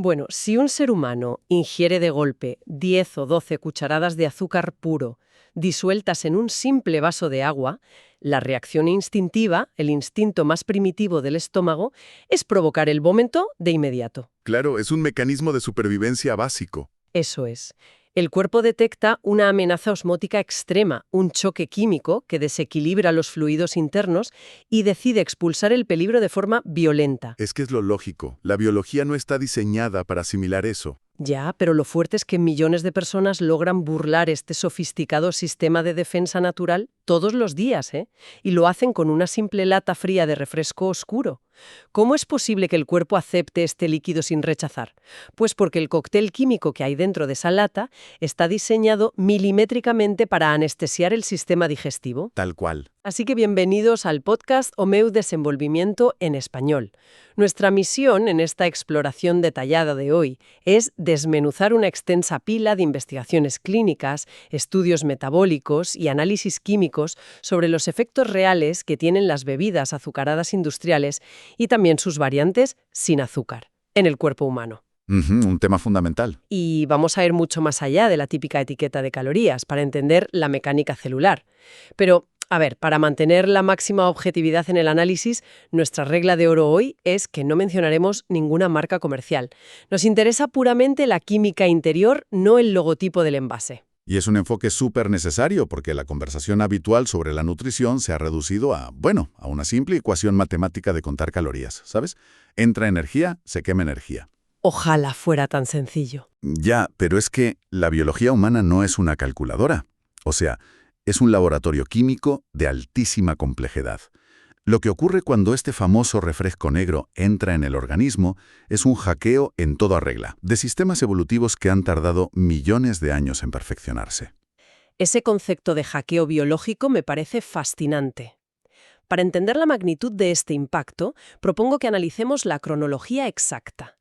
Bueno, si un ser humano ingiere de golpe 10 o 12 cucharadas de azúcar puro disueltas en un simple vaso de agua, la reacción instintiva, el instinto más primitivo del estómago, es provocar el vómito de inmediato. Claro, es un mecanismo de supervivencia básico. Eso es. El cuerpo detecta una amenaza osmótica extrema, un choque químico que desequilibra los fluidos internos y decide expulsar el peligro de forma violenta. Es que es lo lógico. La biología no está diseñada para asimilar eso. Ya, pero lo fuerte es que millones de personas logran burlar este sofisticado sistema de defensa natural todos los días, ¿eh? Y lo hacen con una simple lata fría de refresco oscuro. ¿Cómo es posible que el cuerpo acepte este líquido sin rechazar? Pues porque el cóctel químico que hay dentro de esa lata está diseñado milimétricamente para anestesiar el sistema digestivo. Tal cual. Así que bienvenidos al podcast O meu Desenvolvimiento en Español. Nuestra misión en esta exploración detallada de hoy es desmenuzar una extensa pila de investigaciones clínicas, estudios metabólicos y análisis químicos sobre los efectos reales que tienen las bebidas azucaradas industriales y también sus variantes sin azúcar en el cuerpo humano. Un tema fundamental. Y vamos a ir mucho más allá de la típica etiqueta de calorías para entender la mecánica celular. Pero, a ver, para mantener la máxima objetividad en el análisis, nuestra regla de oro hoy es que no mencionaremos ninguna marca comercial. Nos interesa puramente la química interior, no el logotipo del envase. Y es un enfoque súper necesario porque la conversación habitual sobre la nutrición se ha reducido a una simple ecuación matemática de contar calorías, ¿sabes? Entra energía, se quema energía. Ojalá fuera tan sencillo. Ya, pero es que la biología humana no es una calculadora. O sea, es un laboratorio químico de altísima complejidad. Lo que ocurre cuando este famoso refresco negro entra en el organismo es un hackeo en toda regla, de sistemas evolutivos que han tardado millones de años en perfeccionarse. Ese concepto de hackeo biológico me parece fascinante. Para entender la magnitud de este impacto, propongo que analicemos la cronología exacta.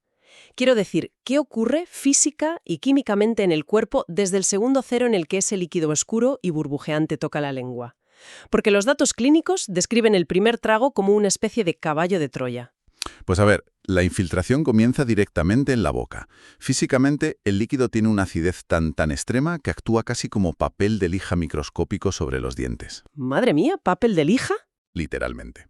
Quiero decir, ¿qué ocurre física y químicamente en el cuerpo desde el segundo cero en el que ese líquido oscuro y burbujeante toca la lengua? Porque los datos clínicos describen el primer trago como una especie de caballo de Troya. Pues a ver, la infiltración comienza directamente en la boca. Físicamente, el líquido tiene una acidez tan extrema que actúa casi como papel de lija microscópico sobre los dientes. ¡Madre mía! ¿Papel de lija? Literalmente.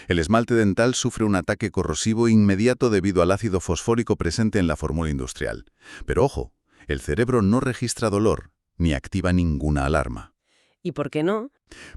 El esmalte dental sufre un ataque corrosivo inmediato debido al ácido fosfórico presente en la fórmula industrial. Pero ojo, el cerebro no registra dolor ni activa ninguna alarma. ¿Y por qué no?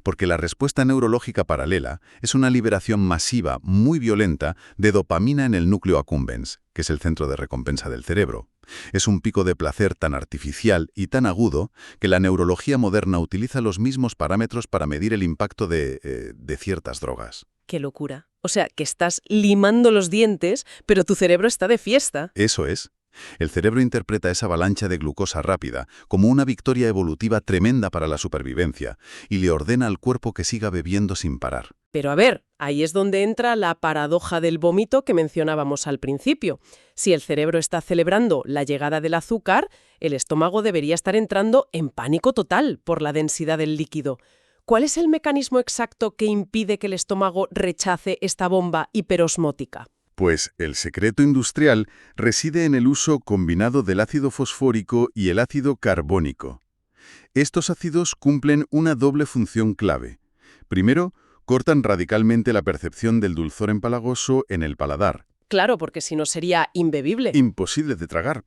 Porque la respuesta neurológica paralela es una liberación masiva, muy violenta, de dopamina en el núcleo accumbens, que es el centro de recompensa del cerebro. Es un pico de placer tan artificial y tan agudo que la neurología moderna utiliza los mismos parámetros para medir el impacto de ciertas drogas. ¡Qué locura! O sea, que estás limando los dientes, pero tu cerebro está de fiesta. Eso es. El cerebro interpreta esa avalancha de glucosa rápida como una victoria evolutiva tremenda para la supervivencia y le ordena al cuerpo que siga bebiendo sin parar. Pero a ver, ahí es donde entra la paradoja del vómito que mencionábamos al principio. Si el cerebro está celebrando la llegada del azúcar, el estómago debería estar entrando en pánico total por la densidad del líquido. ¿Cuál es el mecanismo exacto que impide que el estómago rechace esta bomba hiperosmótica? Pues el secreto industrial reside en el uso combinado del ácido fosfórico y el ácido carbónico. Estos ácidos cumplen una doble función clave. Primero, cortan radicalmente la percepción del dulzor empalagoso en el paladar. Claro, porque si no sería imbebible. Imposible de tragar.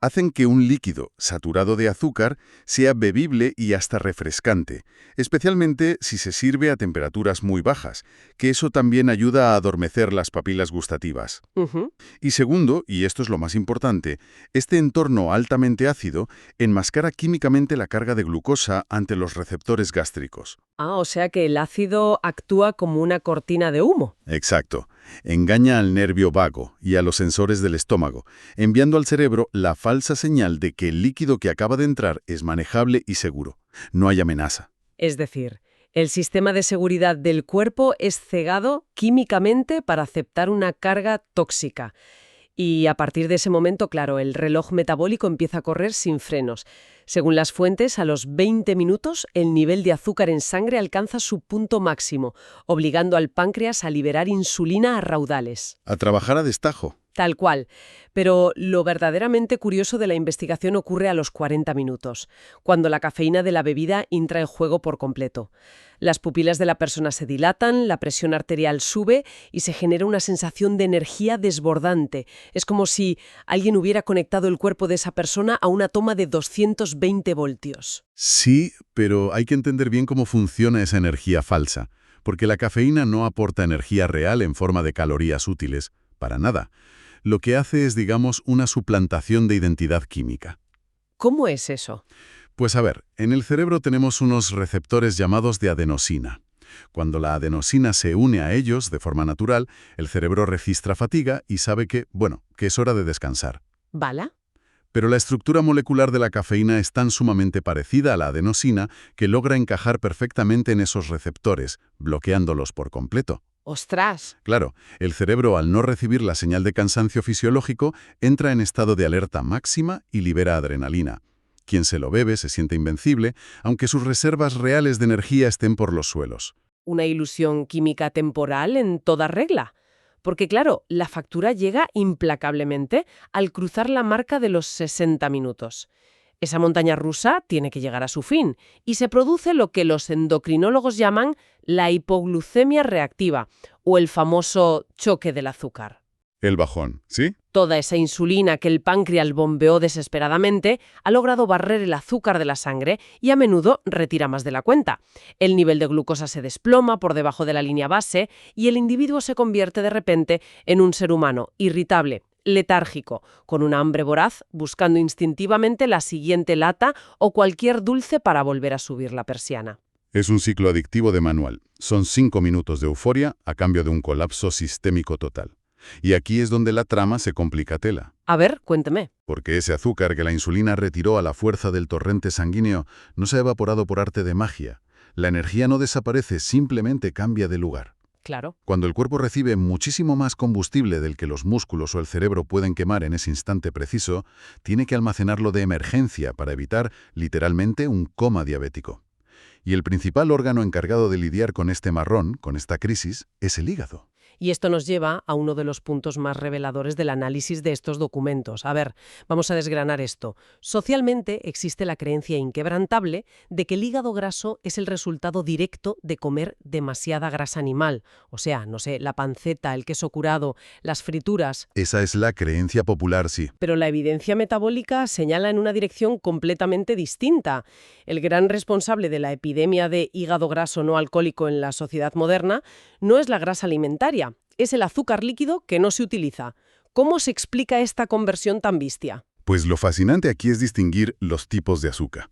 Hacen que un líquido saturado de azúcar sea bebible y hasta refrescante, especialmente si se sirve a temperaturas muy bajas, que eso también ayuda a adormecer las papilas gustativas. Y segundo, y esto es lo más importante, este entorno altamente ácido enmascara químicamente la carga de glucosa ante los receptores gástricos. O sea que el ácido actúa como una cortina de humo. Exacto. Engaña al nervio vago y a los sensores del estómago, enviando al cerebro la falsa señal de que el líquido que acaba de entrar es manejable y seguro. No hay amenaza. Es decir, el sistema de seguridad del cuerpo es cegado químicamente para aceptar una carga tóxica. Y a partir de ese momento, claro, el reloj metabólico empieza a correr sin frenos. Según las fuentes, a los 20 minutos el nivel de azúcar en sangre alcanza su punto máximo, obligando al páncreas a liberar insulina a raudales. A trabajar a destajo. Tal cual. Pero lo verdaderamente curioso de la investigación ocurre a los 40 minutos, cuando la cafeína de la bebida entra en juego por completo. Las pupilas de la persona se dilatan, la presión arterial sube y se genera una sensación de energía desbordante. Es como si alguien hubiera conectado el cuerpo de esa persona a una toma de 220 voltios. Sí, pero hay que entender bien cómo funciona esa energía falsa, porque la cafeína no aporta energía real en forma de calorías útiles, para nada. Lo que hace es, digamos, una suplantación de identidad química. ¿Cómo es eso? Pues a ver, en el cerebro tenemos unos receptores llamados de adenosina. Cuando la adenosina se une a ellos de forma natural, el cerebro registra fatiga y sabe que es hora de descansar. ¿Bala? Pero la estructura molecular de la cafeína es tan sumamente parecida a la adenosina que logra encajar perfectamente en esos receptores, bloqueándolos por completo. ¡Ostras! Claro, el cerebro, al no recibir la señal de cansancio fisiológico, entra en estado de alerta máxima y libera adrenalina. Quien se lo bebe se siente invencible, aunque sus reservas reales de energía estén por los suelos. Una ilusión química temporal en toda regla. Porque claro, la factura llega implacablemente al cruzar la marca de los 60 minutos. Esa montaña rusa tiene que llegar a su fin y se produce lo que los endocrinólogos llaman la hipoglucemia reactiva o el famoso choque del azúcar. El bajón, ¿sí? Toda esa insulina que el páncreas bombeó desesperadamente ha logrado barrer el azúcar de la sangre y a menudo retira más de la cuenta. El nivel de glucosa se desploma por debajo de la línea base y el individuo se convierte de repente en un ser humano irritable, letárgico, con una hambre voraz, buscando instintivamente la siguiente lata o cualquier dulce para volver a subir la persiana. Es un ciclo adictivo de manual. Son 5 minutos de euforia a cambio de un colapso sistémico total. Y aquí es donde la trama se complica tela. A ver, cuénteme. Porque ese azúcar que la insulina retiró a la fuerza del torrente sanguíneo no se ha evaporado por arte de magia. La energía no desaparece, simplemente cambia de lugar. Claro. Cuando el cuerpo recibe muchísimo más combustible del que los músculos o el cerebro pueden quemar en ese instante preciso, tiene que almacenarlo de emergencia para evitar, literalmente, un coma diabético. Y el principal órgano encargado de lidiar con este marrón, con esta crisis, es el hígado. Y esto nos lleva a uno de los puntos más reveladores del análisis de estos documentos. A ver, vamos a desgranar esto. Socialmente existe la creencia inquebrantable de que el hígado graso es el resultado directo de comer demasiada grasa animal. O sea, no sé, la panceta, el queso curado, las frituras. Esa es la creencia popular, sí. Pero la evidencia metabólica señala en una dirección completamente distinta. El gran responsable de la epidemia de hígado graso no alcohólico en la sociedad moderna no es la grasa alimentaria, es el azúcar líquido que no se utiliza. ¿Cómo se explica esta conversión tan bestia? Pues lo fascinante aquí es distinguir los tipos de azúcar.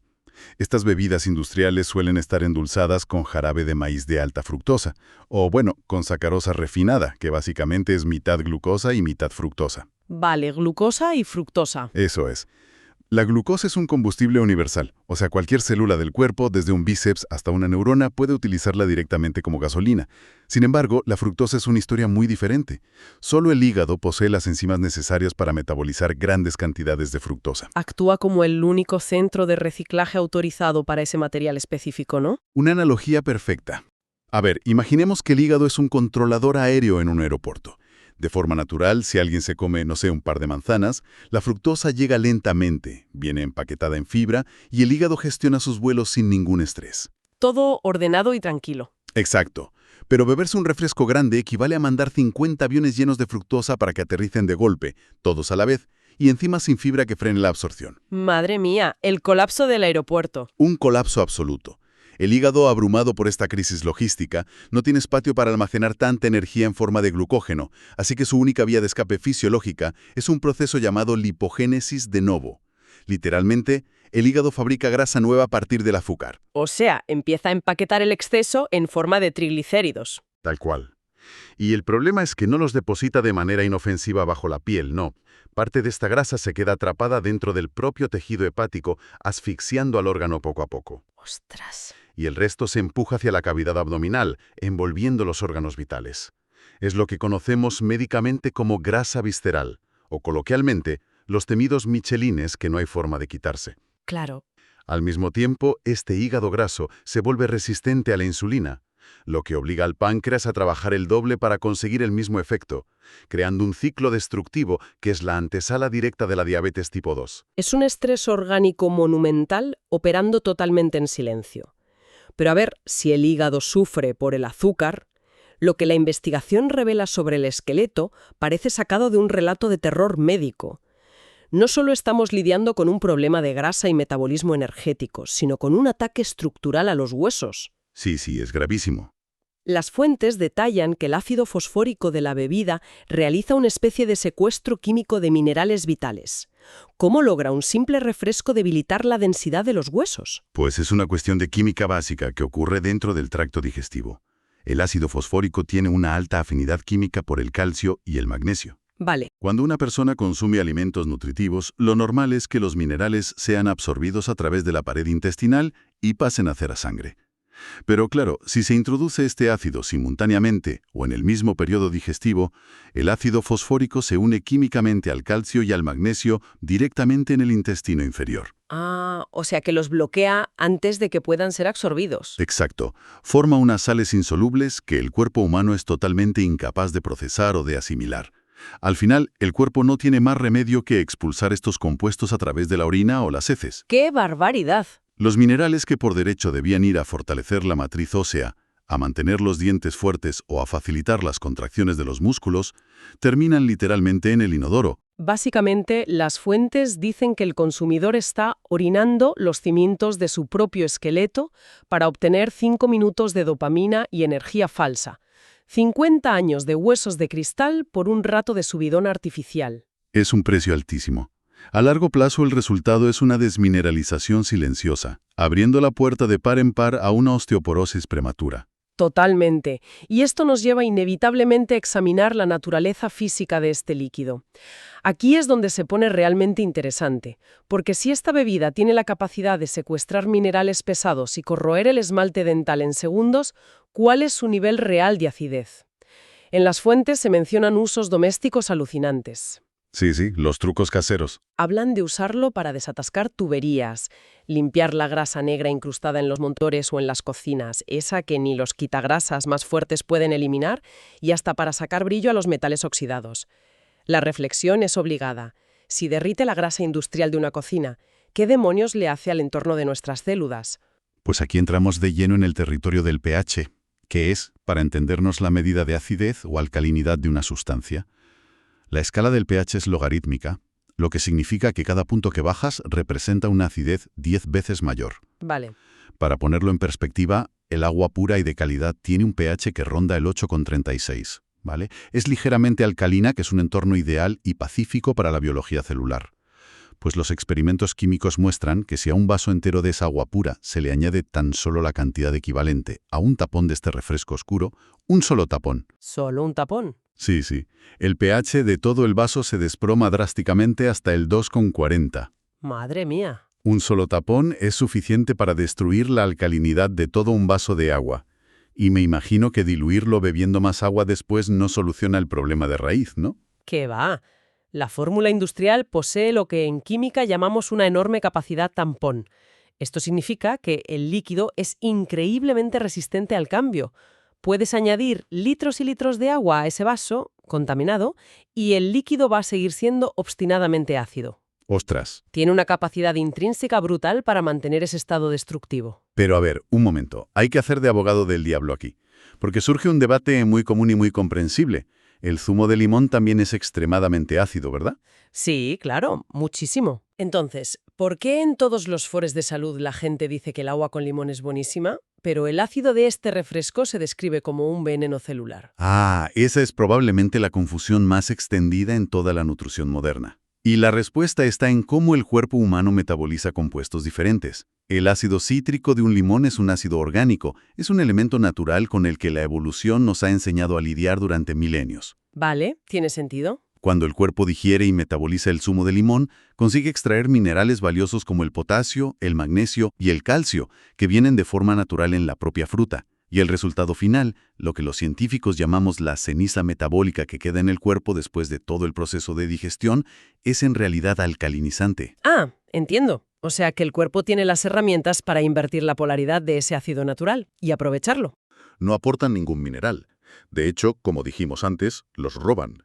Estas bebidas industriales suelen estar endulzadas con jarabe de maíz de alta fructosa, o con sacarosa refinada, que básicamente es mitad glucosa y mitad fructosa. Vale, glucosa y fructosa. Eso es. La glucosa es un combustible universal, o sea, cualquier célula del cuerpo, desde un bíceps hasta una neurona, puede utilizarla directamente como gasolina. Sin embargo, la fructosa es una historia muy diferente. Solo el hígado posee las enzimas necesarias para metabolizar grandes cantidades de fructosa. Actúa como el único centro de reciclaje autorizado para ese material específico, ¿no? Una analogía perfecta. A ver, imaginemos que el hígado es un controlador aéreo en un aeropuerto. De forma natural, si alguien se come, no sé, un par de manzanas, la fructosa llega lentamente, viene empaquetada en fibra y el hígado gestiona sus vuelos sin ningún estrés. Todo ordenado y tranquilo. Exacto. Pero beberse un refresco grande equivale a mandar 50 aviones llenos de fructosa para que aterricen de golpe, todos a la vez, y encima sin fibra que frene la absorción. Madre mía, el colapso del aeropuerto. Un colapso absoluto. El hígado, abrumado por esta crisis logística, no tiene espacio para almacenar tanta energía en forma de glucógeno, así que su única vía de escape fisiológica es un proceso llamado lipogénesis de novo. Literalmente, el hígado fabrica grasa nueva a partir del azúcar. O sea, empieza a empaquetar el exceso en forma de triglicéridos. Tal cual. Y el problema es que no los deposita de manera inofensiva bajo la piel, no. Parte de esta grasa se queda atrapada dentro del propio tejido hepático, asfixiando al órgano poco a poco. ¡Ostras! Y el resto se empuja hacia la cavidad abdominal, envolviendo los órganos vitales. Es lo que conocemos médicamente como grasa visceral, o coloquialmente, los temidos michelines que no hay forma de quitarse. Claro. Al mismo tiempo, este hígado graso se vuelve resistente a la insulina, lo que obliga al páncreas a trabajar el doble para conseguir el mismo efecto, creando un ciclo destructivo que es la antesala directa de la diabetes tipo 2. Es un estrés orgánico monumental operando totalmente en silencio. Pero a ver, si el hígado sufre por el azúcar, lo que la investigación revela sobre el esqueleto parece sacado de un relato de terror médico. No solo estamos lidiando con un problema de grasa y metabolismo energético, sino con un ataque estructural a los huesos. Sí, es gravísimo. Las fuentes detallan que el ácido fosfórico de la bebida realiza una especie de secuestro químico de minerales vitales. ¿Cómo logra un simple refresco debilitar la densidad de los huesos? Pues es una cuestión de química básica que ocurre dentro del tracto digestivo. El ácido fosfórico tiene una alta afinidad química por el calcio y el magnesio. Vale. Cuando una persona consume alimentos nutritivos, lo normal es que los minerales sean absorbidos a través de la pared intestinal y pasen a hacer a sangre. Pero claro, si se introduce este ácido simultáneamente o en el mismo periodo digestivo, el ácido fosfórico se une químicamente al calcio y al magnesio directamente en el intestino inferior. O sea que los bloquea antes de que puedan ser absorbidos. Exacto. Forma unas sales insolubles que el cuerpo humano es totalmente incapaz de procesar o de asimilar. Al final, el cuerpo no tiene más remedio que expulsar estos compuestos a través de la orina o las heces. ¡Qué barbaridad! Los minerales que por derecho debían ir a fortalecer la matriz ósea, a mantener los dientes fuertes o a facilitar las contracciones de los músculos, terminan literalmente en el inodoro. Básicamente, las fuentes dicen que el consumidor está orinando los cimientos de su propio esqueleto para obtener 5 minutos de dopamina y energía falsa. 50 años de huesos de cristal por un rato de subidón artificial. Es un precio altísimo. A largo plazo el resultado es una desmineralización silenciosa, abriendo la puerta de par en par a una osteoporosis prematura. Totalmente. Y esto nos lleva inevitablemente a examinar la naturaleza física de este líquido. Aquí es donde se pone realmente interesante, porque si esta bebida tiene la capacidad de secuestrar minerales pesados y corroer el esmalte dental en segundos, ¿cuál es su nivel real de acidez? En las fuentes se mencionan usos domésticos alucinantes. Sí, los trucos caseros. Hablan de usarlo para desatascar tuberías, limpiar la grasa negra incrustada en los motores o en las cocinas, esa que ni los quitagrasas más fuertes pueden eliminar, y hasta para sacar brillo a los metales oxidados. La reflexión es obligada. Si derrite la grasa industrial de una cocina, ¿qué demonios le hace al entorno de nuestras células? Pues aquí entramos de lleno en el territorio del pH, que es, para entendernos, la medida de acidez o alcalinidad de una sustancia. La escala del pH es logarítmica, lo que significa que cada punto que bajas representa una acidez 10 veces mayor. Vale. Para ponerlo en perspectiva, el agua pura y de calidad tiene un pH que ronda el 8,36, ¿vale? Es ligeramente alcalina, que es un entorno ideal y pacífico para la biología celular. Pues los experimentos químicos muestran que si a un vaso entero de esa agua pura se le añade tan solo la cantidad equivalente a un tapón de este refresco oscuro, un solo tapón. ¿Solo un tapón? Sí. El pH de todo el vaso se desploma drásticamente hasta el 2,40. ¡Madre mía! Un solo tapón es suficiente para destruir la alcalinidad de todo un vaso de agua. Y me imagino que diluirlo bebiendo más agua después no soluciona el problema de raíz, ¿no? ¿Qué va? La fórmula industrial posee lo que en química llamamos una enorme capacidad tampón. Esto significa que el líquido es increíblemente resistente al cambio. Puedes añadir litros y litros de agua a ese vaso contaminado y el líquido va a seguir siendo obstinadamente ácido. ¡Ostras! Tiene una capacidad intrínseca brutal para mantener ese estado destructivo. Pero a ver, un momento. Hay que hacer de abogado del diablo aquí. Porque surge un debate muy común y muy comprensible. El zumo de limón también es extremadamente ácido, ¿verdad? Sí, claro, muchísimo. Entonces, ¿por qué en todos los foros de salud la gente dice que el agua con limón es buenísima, pero el ácido de este refresco se describe como un veneno celular? Esa es probablemente la confusión más extendida en toda la nutrición moderna. Y la respuesta está en cómo el cuerpo humano metaboliza compuestos diferentes. El ácido cítrico de un limón es un ácido orgánico, es un elemento natural con el que la evolución nos ha enseñado a lidiar durante milenios. Vale, ¿tiene sentido? Cuando el cuerpo digiere y metaboliza el zumo de limón, consigue extraer minerales valiosos como el potasio, el magnesio y el calcio, que vienen de forma natural en la propia fruta. Y el resultado final, lo que los científicos llamamos la ceniza metabólica que queda en el cuerpo después de todo el proceso de digestión, es en realidad alcalinizante. Entiendo. O sea que el cuerpo tiene las herramientas para invertir la polaridad de ese ácido natural y aprovecharlo. no aportan ningún mineral. De hecho, como dijimos antes, los roban.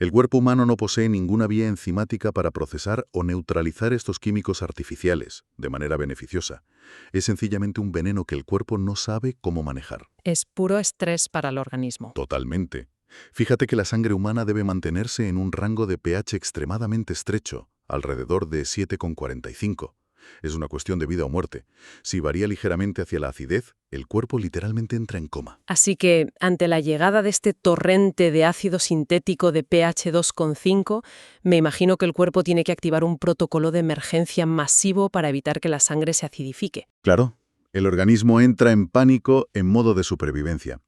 El cuerpo humano no posee ninguna vía enzimática para procesar o neutralizar estos químicos artificiales de manera beneficiosa. Es sencillamente un veneno que el cuerpo no sabe cómo manejar. Es puro estrés para el organismo. Totalmente. Fíjate que la sangre humana debe mantenerse en un rango de pH extremadamente estrecho, alrededor de 7,45. Es una cuestión de vida o muerte. Si varía ligeramente hacia la acidez, el cuerpo literalmente entra en coma. Así que, ante la llegada de este torrente de ácido sintético de pH 2,5, me imagino que el cuerpo tiene que activar un protocolo de emergencia masivo para evitar que la sangre se acidifique. Claro, el organismo entra en pánico en modo de supervivencia.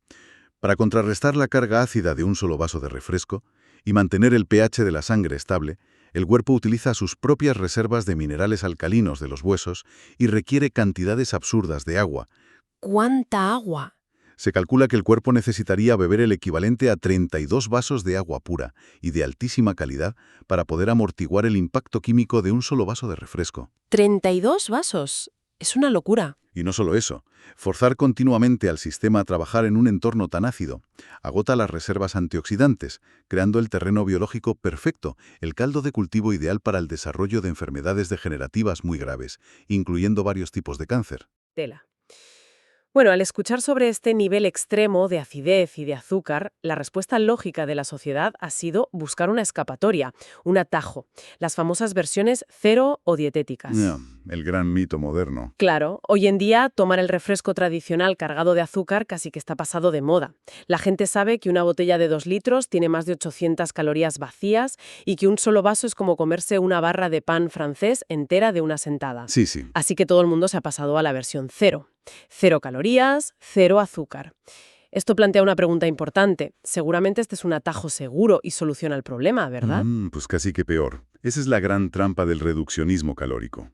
Para contrarrestar la carga ácida de un solo vaso de refresco y mantener el pH de la sangre estable, el cuerpo utiliza sus propias reservas de minerales alcalinos de los huesos y requiere cantidades absurdas de agua. ¿Cuánta agua? Se calcula que el cuerpo necesitaría beber el equivalente a 32 vasos de agua pura y de altísima calidad para poder amortiguar el impacto químico de un solo vaso de refresco. ¿32 vasos? Es una locura. Y no solo eso, forzar continuamente al sistema a trabajar en un entorno tan ácido agota las reservas antioxidantes, creando el terreno biológico perfecto, el caldo de cultivo ideal para el desarrollo de enfermedades degenerativas muy graves, incluyendo varios tipos de cáncer. Tela. Bueno, al escuchar sobre este nivel extremo de acidez y de azúcar, la respuesta lógica de la sociedad ha sido buscar una escapatoria, un atajo, las famosas versiones cero o dietéticas. El gran mito moderno. Claro, hoy en día tomar el refresco tradicional cargado de azúcar casi que está pasado de moda. La gente sabe que una botella de 2 litros tiene más de 800 calorías vacías y que un solo vaso es como comerse una barra de pan francés entera de una sentada. Sí, sí. Así que todo el mundo se ha pasado a la versión cero. Cero calorías, cero azúcar. Esto plantea una pregunta importante. Seguramente este es un atajo seguro y soluciona el problema, ¿verdad? Pues casi que peor. Esa es la gran trampa del reduccionismo calórico.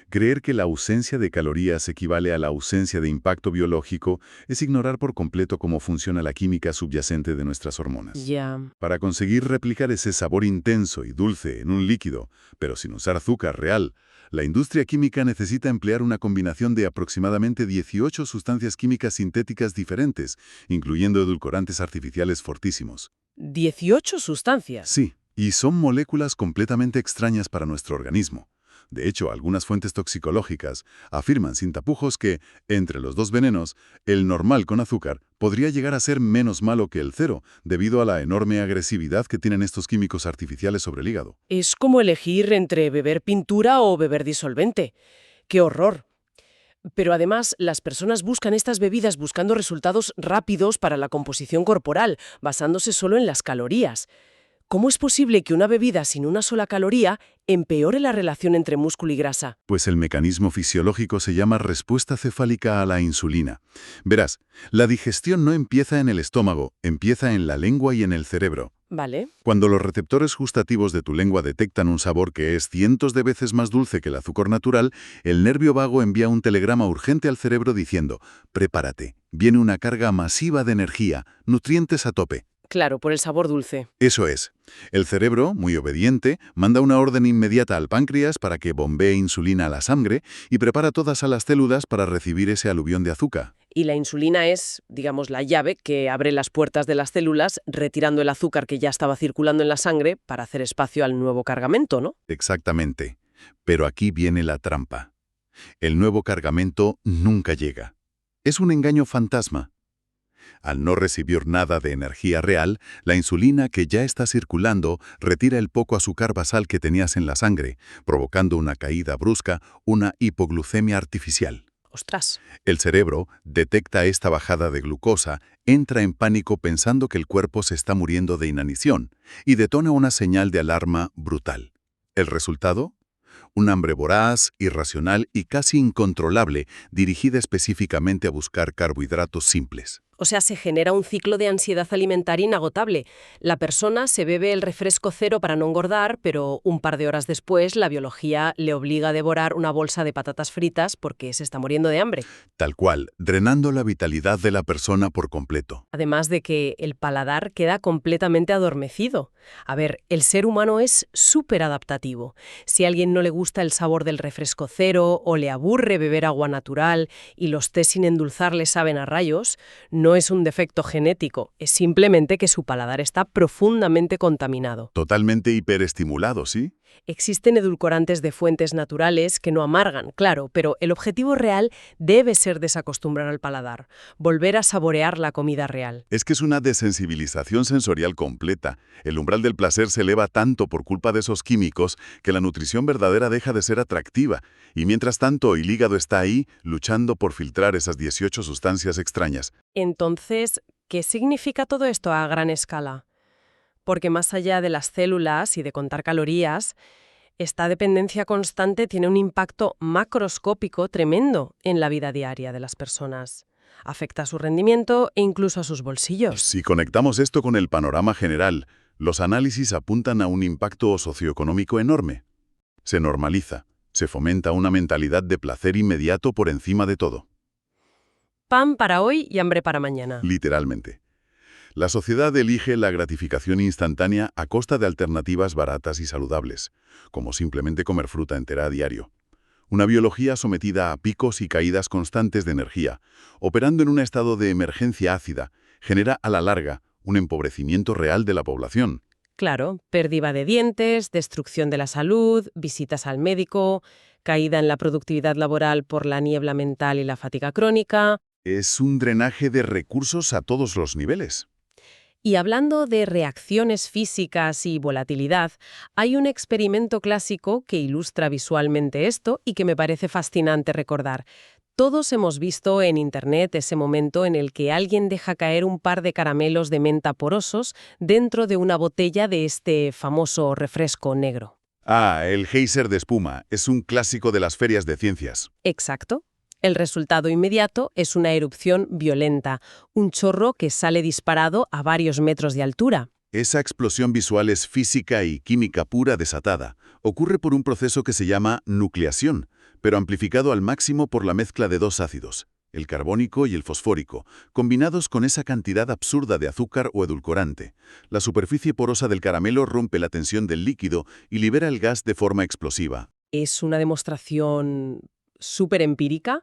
Creer que la ausencia de calorías equivale a la ausencia de impacto biológico es ignorar por completo cómo funciona la química subyacente de nuestras hormonas. Ya. Para conseguir replicar ese sabor intenso y dulce en un líquido, pero sin usar azúcar real, la industria química necesita emplear una combinación de aproximadamente 18 sustancias químicas sintéticas diferentes, incluyendo edulcorantes artificiales fortísimos. 18 sustancias. Sí, y son moléculas completamente extrañas para nuestro organismo. De hecho, algunas fuentes toxicológicas afirman sin tapujos que, entre los dos venenos, el normal con azúcar podría llegar a ser menos malo que el cero, debido a la enorme agresividad que tienen estos químicos artificiales sobre el hígado. Es como elegir entre beber pintura o beber disolvente. ¡Qué horror! Pero además, las personas buscan estas bebidas buscando resultados rápidos para la composición corporal, basándose solo en las calorías. ¿Cómo es posible que una bebida sin una sola caloría empeore la relación entre músculo y grasa? Pues el mecanismo fisiológico se llama respuesta cefálica a la insulina. Verás, la digestión no empieza en el estómago, empieza en la lengua y en el cerebro. Vale. Cuando los receptores gustativos de tu lengua detectan un sabor que es cientos de veces más dulce que el azúcar natural, el nervio vago envía un telegrama urgente al cerebro diciendo: prepárate, viene una carga masiva de energía, nutrientes a tope. Claro, por el sabor dulce. Eso es. El cerebro, muy obediente, manda una orden inmediata al páncreas para que bombee insulina a la sangre y prepara todas a las células para recibir ese aluvión de azúcar. Y la insulina es, digamos, la llave que abre las puertas de las células, retirando el azúcar que ya estaba circulando en la sangre para hacer espacio al nuevo cargamento, ¿no? Exactamente. Pero aquí viene la trampa. El nuevo cargamento nunca llega. Es un engaño fantasma. Al no recibir nada de energía real, la insulina que ya está circulando retira el poco azúcar basal que tenías en la sangre, provocando una caída brusca, una hipoglucemia artificial. ¡Ostras! El cerebro detecta esta bajada de glucosa, entra en pánico pensando que el cuerpo se está muriendo de inanición y detona una señal de alarma brutal. ¿El resultado? Un hambre voraz, irracional y casi incontrolable, dirigida específicamente a buscar carbohidratos simples. O sea, se genera un ciclo de ansiedad alimentaria inagotable. La persona se bebe el refresco cero para no engordar, pero un par de horas después la biología le obliga a devorar una bolsa de patatas fritas porque se está muriendo de hambre. Tal cual, drenando la vitalidad de la persona por completo. Además de que el paladar queda completamente adormecido. A ver, el ser humano es súper adaptativo. Si a alguien no le gusta el sabor del refresco cero o le aburre beber agua natural y los tés sin endulzar le saben a rayos, no es un defecto genético, es simplemente que su paladar está profundamente contaminado. Totalmente hiperestimulado, ¿sí? Existen edulcorantes de fuentes naturales que no amargan, claro, pero el objetivo real debe ser desacostumbrar al paladar, volver a saborear la comida real. Es que es una desensibilización sensorial completa. El umbral del placer se eleva tanto por culpa de esos químicos que la nutrición verdadera deja de ser atractiva. Y mientras tanto, el hígado está ahí luchando por filtrar esas 18 sustancias extrañas. Entonces, ¿qué significa todo esto a gran escala? Porque más allá de las células y de contar calorías, esta dependencia constante tiene un impacto macroscópico tremendo en la vida diaria de las personas. Afecta a su rendimiento e incluso a sus bolsillos. Si conectamos esto con el panorama general, los análisis apuntan a un impacto socioeconómico enorme. Se normaliza, se fomenta una mentalidad de placer inmediato por encima de todo. Pan para hoy y hambre para mañana. Literalmente. La sociedad elige la gratificación instantánea a costa de alternativas baratas y saludables, como simplemente comer fruta entera a diario. Una biología sometida a picos y caídas constantes de energía, operando en un estado de emergencia ácida, genera a la larga un empobrecimiento real de la población. Claro, pérdida de dientes, destrucción de la salud, visitas al médico, caída en la productividad laboral por la niebla mental y la fatiga crónica. Es un drenaje de recursos a todos los niveles. Y hablando de reacciones físicas y volatilidad, hay un experimento clásico que ilustra visualmente esto y que me parece fascinante recordar. Todos hemos visto en Internet ese momento en el que alguien deja caer un par de caramelos de menta porosos dentro de una botella de este famoso refresco negro. El geyser de espuma es un clásico de las ferias de ciencias. Exacto. El resultado inmediato es una erupción violenta, un chorro que sale disparado a varios metros de altura. Esa explosión visual es física y química pura desatada. Ocurre por un proceso que se llama nucleación, pero amplificado al máximo por la mezcla de dos ácidos, el carbónico y el fosfórico, combinados con esa cantidad absurda de azúcar o edulcorante. La superficie porosa del caramelo rompe la tensión del líquido y libera el gas de forma explosiva. Es una demostración súper empírica.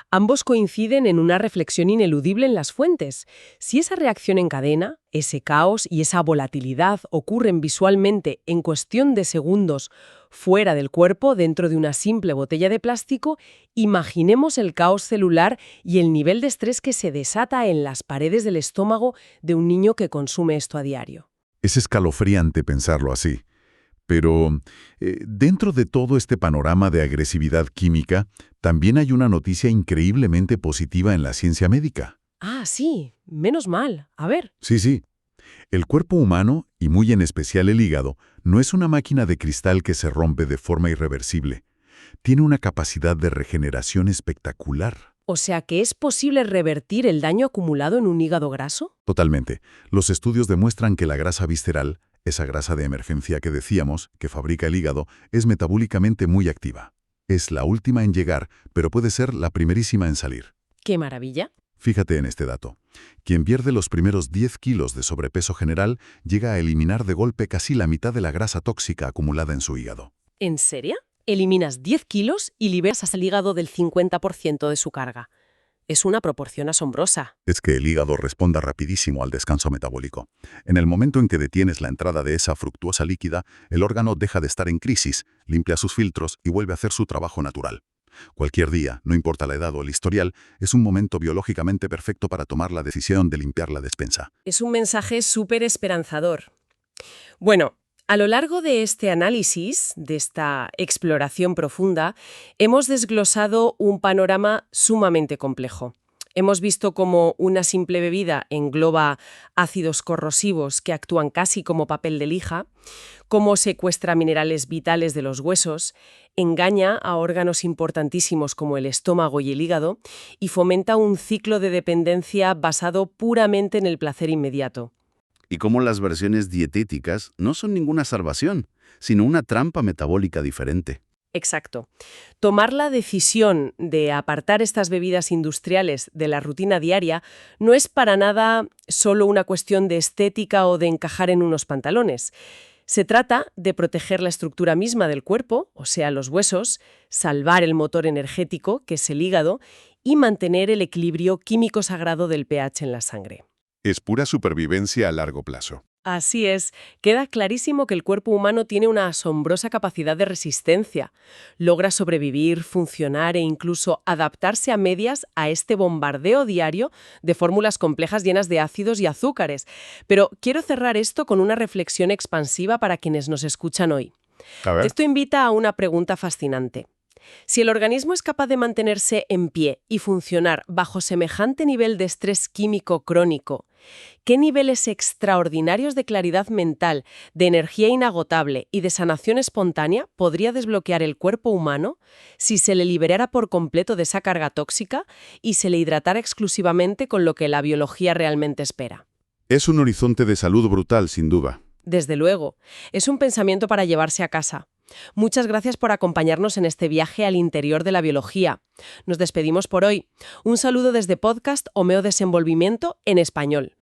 Ambos coinciden en una reflexión ineludible en las fuentes. Si esa reacción en cadena, ese caos y esa volatilidad ocurren visualmente en cuestión de segundos fuera del cuerpo dentro de una simple botella de plástico, imaginemos el caos celular y el nivel de estrés que se desata en las paredes del estómago de un niño que consume esto a diario. Es escalofriante pensarlo así. Pero dentro de todo este panorama de agresividad química, también hay una noticia increíblemente positiva en la ciencia médica. Ah, sí, menos mal. A ver. Sí. El cuerpo humano, y muy en especial el hígado, no es una máquina de cristal que se rompe de forma irreversible. Tiene una capacidad de regeneración espectacular. O sea, ¿que es posible revertir el daño acumulado en un hígado graso? Totalmente. Los estudios demuestran que la grasa visceral, esa grasa de emergencia que decíamos, que fabrica el hígado, es metabólicamente muy activa. Es la última en llegar, pero puede ser la primerísima en salir. ¡Qué maravilla! Fíjate en este dato. Quien pierde los primeros 10 kilos de sobrepeso general llega a eliminar de golpe casi la mitad de la grasa tóxica acumulada en su hígado. ¿En serio? Eliminas 10 kilos y liberas al hígado del 50% de su carga. Es una proporción asombrosa. Es que el hígado responda rapidísimo al descanso metabólico. En el momento en que detienes la entrada de esa fructuosa líquida, el órgano deja de estar en crisis, limpia sus filtros y vuelve a hacer su trabajo natural. Cualquier día, no importa la edad o el historial, es un momento biológicamente perfecto para tomar la decisión de limpiar la despensa. Es un mensaje súper esperanzador. Bueno, a lo largo de este análisis, de esta exploración profunda, hemos desglosado un panorama sumamente complejo. Hemos visto cómo una simple bebida engloba ácidos corrosivos que actúan casi como papel de lija, cómo secuestra minerales vitales de los huesos, engaña a órganos importantísimos como el estómago y el hígado y fomenta un ciclo de dependencia basado puramente en el placer inmediato. Y cómo las versiones dietéticas no son ninguna salvación, sino una trampa metabólica diferente. Exacto. Tomar la decisión de apartar estas bebidas industriales de la rutina diaria no es para nada solo una cuestión de estética o de encajar en unos pantalones. Se trata de proteger la estructura misma del cuerpo, o sea, los huesos, salvar el motor energético, que es el hígado, y mantener el equilibrio químico sagrado del pH en la sangre. Es pura supervivencia a largo plazo. Así es, queda clarísimo que el cuerpo humano tiene una asombrosa capacidad de resistencia. Logra sobrevivir, funcionar e incluso adaptarse a medias a este bombardeo diario de fórmulas complejas llenas de ácidos y azúcares. Pero quiero cerrar esto con una reflexión expansiva para quienes nos escuchan hoy. A ver. Esto invita a una pregunta fascinante. Si el organismo es capaz de mantenerse en pie y funcionar bajo semejante nivel de estrés químico crónico, ¿qué niveles extraordinarios de claridad mental, de energía inagotable y de sanación espontánea podría desbloquear el cuerpo humano si se le liberara por completo de esa carga tóxica y se le hidratara exclusivamente con lo que la biología realmente espera? Es un horizonte de salud brutal, sin duda. Desde luego, es un pensamiento para llevarse a casa. Muchas gracias por acompañarnos en este viaje al interior de la biología. Nos despedimos por hoy. Un saludo desde Podcast Homeo Desenvolvimiento en español.